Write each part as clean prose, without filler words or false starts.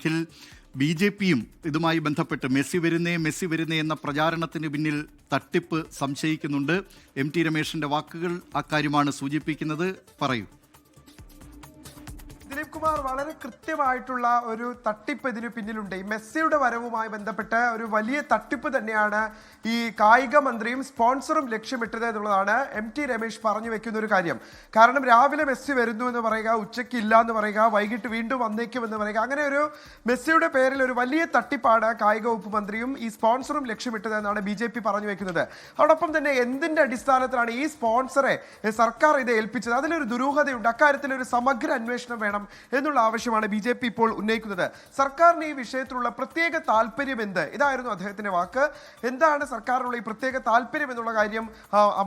നിഖിൽ, BJPയും ഇതുമായി ബന്ധപ്പെട്ട് മെസ്സി വരുന്നേ എന്ന പ്രചാരണത്തിന് പിന്നിൽ തട്ടിപ്പ് സംശയിക്കുന്നുണ്ട്. MT രമേശിന്റെ വാക്കുകൾ അക്കാര്യമാണ് സൂചിപ്പിക്കുന്നത്. പറയൂ. ദിലീപ് കുമാർ, വളരെ കൃത്യമായിട്ടുള്ള ഒരു തട്ടിപ്പ് ഇതിന് പിന്നിലുണ്ട്. ഈ മെസ്സിയുടെ വരവുമായി ബന്ധപ്പെട്ട് ഒരു വലിയ തട്ടിപ്പ് തന്നെയാണ് ഈ കായിക മന്ത്രിയും സ്പോൺസറും ലക്ഷ്യമിട്ടത് എന്നുള്ളതാണ് MT രമേശ് പറഞ്ഞു വെക്കുന്ന ഒരു കാര്യം. കാരണം രാവിലെ മെസ്സി വരുന്നു എന്ന് പറയുക, ഉച്ചയ്ക്ക് ഇല്ല എന്ന് പറയുക, വൈകിട്ട് വീണ്ടും വന്നേക്കും എന്ന് പറയുക, അങ്ങനെ ഒരു മെസ്സിയുടെ പേരിൽ ഒരു വലിയ തട്ടിപ്പാണ് കായിക വകുപ്പ് മന്ത്രിയും ഈ സ്പോൺസറും ലക്ഷ്യമിട്ടത് എന്നാണ് BJP പറഞ്ഞു വെക്കുന്നത്. അതോടൊപ്പം തന്നെ എന്തിന്റെ അടിസ്ഥാനത്തിലാണ് ഈ സ്പോൺസറെ സർക്കാർ ഇത് ഏൽപ്പിച്ചത്? അതിലൊരു ദുരൂഹതയുണ്ട്. അക്കാര്യത്തിൽ ഒരു സമഗ്ര അന്വേഷണം വേണം എന്നുള്ള ആവശ്യമാണ് BJP ഇപ്പോൾ ഉന്നയിക്കുന്നത്. സർക്കാരിന് ഈ വിഷയത്തിലുള്ള പ്രത്യേക താല്പര്യം എന്ത്? ഇതായിരുന്നു അദ്ദേഹത്തിന്റെ വാക്ക്. എന്താണ് സർക്കാരിനുള്ള ഈ പ്രത്യേക താല്പര്യം എന്നുള്ള കാര്യം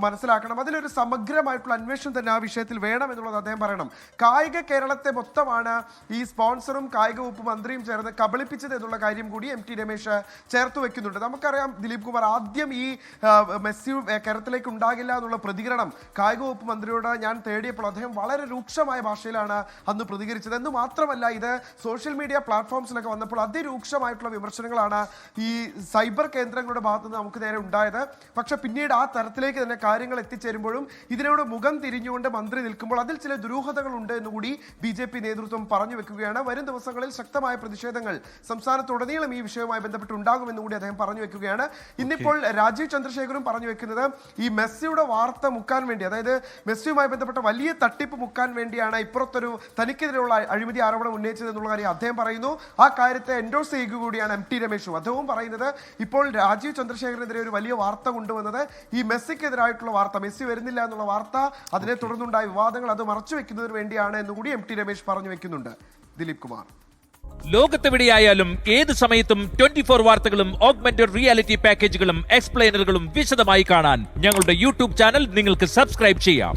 മനസ്സിലാക്കണം. അതിലൊരു സമഗ്രമായിട്ടുള്ള അന്വേഷണം തന്നെ ആ വിഷയത്തിൽ വേണം എന്നുള്ളത് അദ്ദേഹം പറയണം. കായിക കേരളത്തെ മൊത്തമാണ് ഈ സ്പോൺസറും കായിക വകുപ്പ് മന്ത്രിയും ചേർന്ന് കബളിപ്പിച്ചത് എന്നുള്ള കാര്യം കൂടി MT രമേശ് ചേർത്ത് വെക്കുന്നുണ്ട്. നമുക്കറിയാം ദിലീപ് കുമാർ, ആദ്യം ഈ മെസ്സി കേരളത്തിലേക്ക് ഉണ്ടാകില്ല എന്നുള്ള പ്രതികരണം കായിക വകുപ്പ് മന്ത്രിയോട് ഞാൻ തേടിയപ്പോൾ അദ്ദേഹം വളരെ രൂക്ഷമായ ഭാഷയിലാണ് അന്ന് പ്രതികരിച്ചത്. എന്ന് മാത്രമല്ല, ഇത് സോഷ്യൽ മീഡിയ പ്ലാറ്റ്ഫോംസിലൊക്കെ വന്നപ്പോൾ അതിരൂക്ഷമായിട്ടുള്ള വിമർശനങ്ങളാണ് ഈ സൈബർ കേന്ദ്രങ്ങളുടെ ഭാഗത്തുനിന്ന് നമുക്ക് നേരെ ഉണ്ടായത്. പക്ഷെ പിന്നീട് ആ തരത്തിലേക്ക് തന്നെ കാര്യങ്ങൾ എത്തിച്ചേരുമ്പോഴും ഇതിനോട് മുഖം തിരിഞ്ഞുകൊണ്ട് മന്ത്രി നിൽക്കുമ്പോൾ അതിൽ ചില ദുരൂഹതകളുണ്ട് എന്നുകൂടി BJP നേതൃത്വം പറഞ്ഞു വെക്കുകയാണ്. വരും ദിവസങ്ങളിൽ ശക്തമായ പ്രതിഷേധങ്ങൾ സംസ്ഥാനത്തുടനീളം ഈ വിഷയവുമായി ബന്ധപ്പെട്ട് ഉണ്ടാകുമെന്ന് കൂടി അദ്ദേഹം പറഞ്ഞു വെക്കുകയാണ്. ഇന്നിപ്പോൾ രാജീവ് ചന്ദ്രശേഖരും പറഞ്ഞു വെക്കുന്നത് ഈ മെസ്സിയുടെ വാർത്ത മുക്കാൻ വേണ്ടി, അതായത് മെസ്സിയുമായി ബന്ധപ്പെട്ട വലിയ തട്ടിപ്പ് മുക്കാൻ വേണ്ടിയാണ് ഇപ്പുറത്തൊരു തനിക്കെതിരെയുള്ള അഴിമതി ആരോപണം ഉന്നയിച്ചത് എന്നുള്ള കാര്യം അദ്ദേഹം പറയുന്നു. ആ കാര്യത്തെ എൻഡോഴ്സ് ചെയ്യുക കൂടിയാണ് MT രമേശും. അദ്ദേഹവും പറയുന്നത് ഇപ്പോൾ രാജീവ് ചന്ദ്രശേഖരനെതിരെ ഒരു വലിയ വാർത്ത കൊണ്ടുവന്നത് ഈ മെസ്സിക്കെതിരായിട്ടുള്ള വാർത്ത, മെസ്സി വരുന്നില്ല എന്നുള്ള വാർത്ത, അതിനെ തുടർന്നുണ്ടായ വിവാദങ്ങൾ അത് മറച്ചു വെക്കുന്നതിന് വേണ്ടിയാണ് എന്നുകൂടി MT രമേശ് പറഞ്ഞു വെക്കുന്നുണ്ട്. ദിലീപ് കുമാർ, ലോകത്തെവിടെയായാലും ഏത് സമയത്തും 24 വാർത്തകളും ഓഗ്മെന്റഡ് റിയാലിറ്റി പാക്കേജുകളും എക്സ്പ്ലെയിനറുകളും വിശദമായി കാണാൻ ഞങ്ങളുടെ YouTube ചാനൽ നിങ്ങൾക്ക് സബ്സ്ക്രൈബ് ചെയ്യാം.